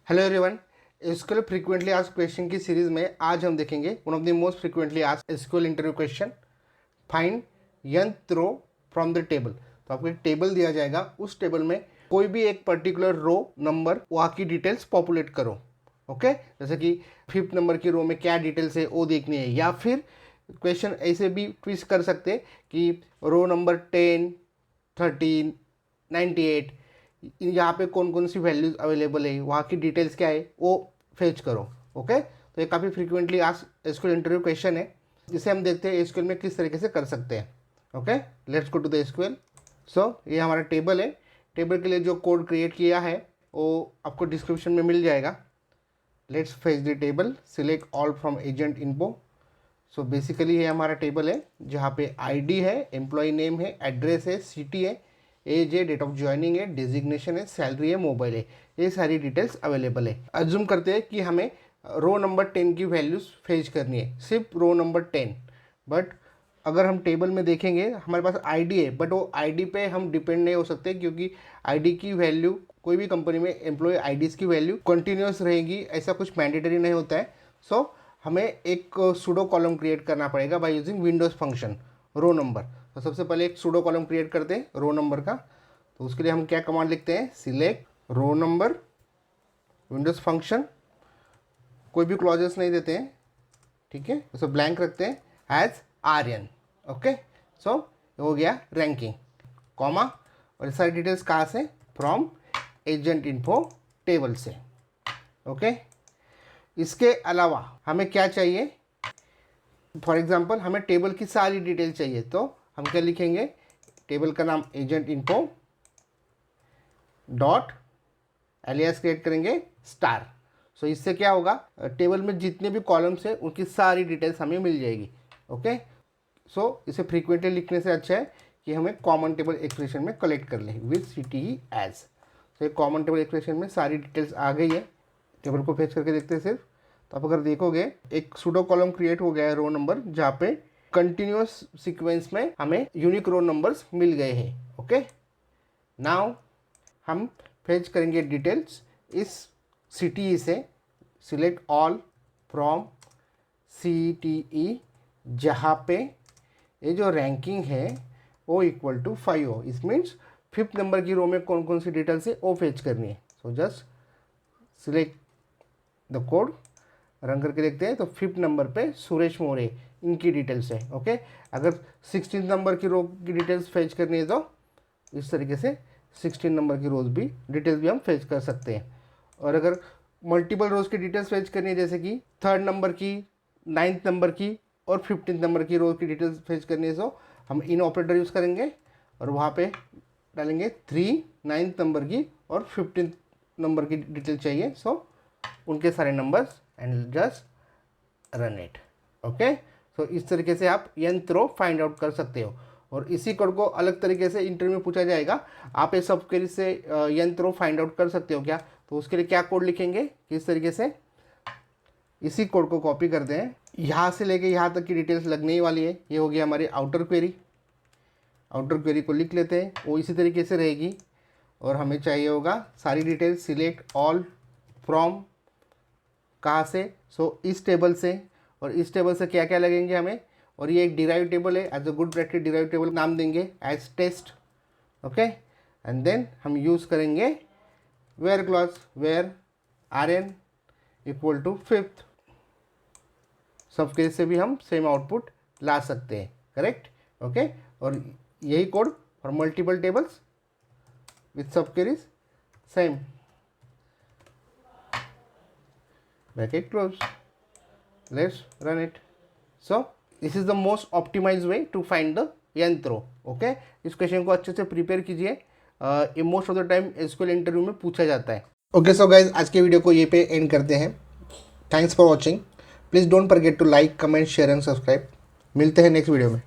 Hello everyone, SQL frequently asked question की series में आज हम देखेंगे one of the most frequently asked SQL interview question, find nth row from the table. तो आपको एक टेबल दिया जाएगा, उस टेबल में कोई भी एक पर्टिकुलर रो नंबर वहाँ की डिटेल्स पॉपुलेट करो। ओके, जैसे कि 5th नंबर की रो में क्या डिटेल्स है वो देखनी है, या फिर क्वेश्चन ऐसे भी ट्विस्ट कर सकते हैं कि रो नंबर 10, 13, 98 यहाँ पे कौन कौन सी वैल्यूज अवेलेबल है, वहाँ की डिटेल्स क्या है वो फेच करो। ओके, तो ये काफ़ी frequently asked SQL interview question है, जिसे हम देखते हैं एसक्यूएल में किस तरीके से कर सकते हैं। Okay, let's go to the SQL. So ये हमारा टेबल है। टेबल के लिए जो कोड क्रिएट किया है वो आपको डिस्क्रिप्शन में मिल जाएगा। Let's fetch the table, select all from agent info. So basically ये हमारा टेबल है जहाँ पे आईडी है, एम्प्लॉय नेम है, एड्रेस है, सिटी है, एज है, डेट ऑफ ज्वाइनिंग है, डेजिग्नेशन है, सैलरी है, मोबाइल है, ये सारी डिटेल्स अवेलेबल है। अज्यूम करते हैं कि हमें रो नंबर 10 की वैल्यूज फेच करनी है, सिर्फ रो नंबर 10। बट अगर हम टेबल में देखेंगे हमारे पास आईडी है, बट वो आईडी पे हम डिपेंड नहीं हो सकते, क्योंकि आईडी की वैल्यू कोई भी कंपनी में एम्प्लॉय आईडीज़ की वैल्यू कंटिन्यूस रहेगी, ऐसा कुछ मैंडेटरी नहीं होता है। सो हमें एक सूडो कॉलम क्रिएट करना पड़ेगा by using windows function row number. तो सबसे पहले एक सूडो कॉलम क्रिएट करते हैं रो नंबर का। तो उसके लिए हम क्या कमांड लिखते हैं, select row number, windows function, कोई भी क्लॉजेस नहीं देते हैं, ठीक है, उसे ब्लैंक रखते हैं एज आर्यन। ओके, सो हो गया रैंकिंग, कॉमा, और ये सारी डिटेल्स कहाँ से, फ्रॉम एजेंट इन्फो टेबल से। ओके, इसके अलावा हमें क्या चाहिए, फॉर एग्जांपल हमें टेबल की सारी डिटेल चाहिए, तो हम क्या लिखेंगे, टेबल का नाम agent info dot alias create करेंगे स्टार। सो इससे क्या होगा, टेबल में जितने भी कॉलम्स है उनकी सारी डिटेल्स हमें मिल जाएगी। ओके, सो इसे फ्रीक्वेंटली लिखने से अच्छा है कि हमें कॉमन टेबल एक्सप्रेशन में कलेक्ट कर लें विथ सिटी एज। तो एक कॉमन टेबल एक्सप्रेशन में सारी डिटेल्स आ गई है। टेबल को फेच करके देखते हैं सिर्फ, तो आप अगर देखोगे एक सूडो कॉलम क्रिएट हो गया है रो नंबर, जहाँ पे कंटिन्यूस सीक्वेंस में हमें यूनिक रो नंबर्स मिल गए हैं। ओके, नाउ हम फेच करेंगे डिटेल्स इस CTE से, सिलेक्ट ऑल फ्रॉम CTE, जहाँ पे ये जो रैंकिंग है वो इक्वल टू 5 हो। इस मीन्स 5th नंबर की रो में कौन कौन सी डिटेल्स है वो फेच करनी है। So just select the code, run करके देखते हैं। तो 5th नंबर पे सुरेश मोरे, इनकी डिटेल्स है। ओके, अगर 16th नंबर की रो की डिटेल्स फेच करनी है तो इस तरीके से 16 नंबर की रोज भी डिटेल्स भी हम फेच कर सकते हैं। और अगर मल्टीपल रोज की डिटेल्स फेच करनी है, जैसे कि 3rd नंबर की, 9th नंबर की और 15th नंबर की रो की डिटेल्स फेच करनी है, तो हम इन ऑपरेटर यूज़ करेंगे और वहाँ पे डालेंगे 3, 9th नंबर की और 15th नंबर की डिटेल चाहिए, सो उनके सारे numbers and just run it. Okay, so इस तरीके से आप nth रो फाइंड आउट कर सकते हो। और इसी कोड को अलग तरीके से इंटरव्यू में पूछा जाएगा, आप ये सब क्वेरी से nth रो फाइंड आउट कर सकते हो क्या, तो उसके लिए क्या कोड लिखेंगे, किस तरीके से, इसी कोड को कॉपी करते हैं, यहाँ से लेके यहाँ तक की डिटेल्स लगने ही वाली है। ये हो गया हमारी आउटर क्वेरी। आउटर क्वेरी को लिख लेते हैं, वो इसी तरीके से रहेगी। और हमें चाहिए होगा सारी डिटेल्स, सिलेक्ट ऑल फ्रॉम, कहाँ से, सो इस टेबल से। और इस टेबल से क्या क्या लगेंगे हमें, और ये एक डिराइव टेबल है, as a good practice derive table नाम देंगे as test. Okay, and then हम यूज़ करेंगे where clause, where R N equal to 5th। सब केस से भी हम सेम आउटपुट ला सकते हैं, करेक्ट। ओके, और यही code for multiple tables with सब queries, same, bracket close, let's run it. So this is the most optimized way to find the nth row. Okay, इस क्वेश्चन को अच्छे से प्रिपेयर कीजिए, ये most of the time SQL interview में पूछा जाता है। ओके, सो गाइज आज के वीडियो को ये पे एंड करते हैं। Thanks for watching, please don't forget to like, comment, share and subscribe. मिलते हैं नेक्स्ट वीडियो में।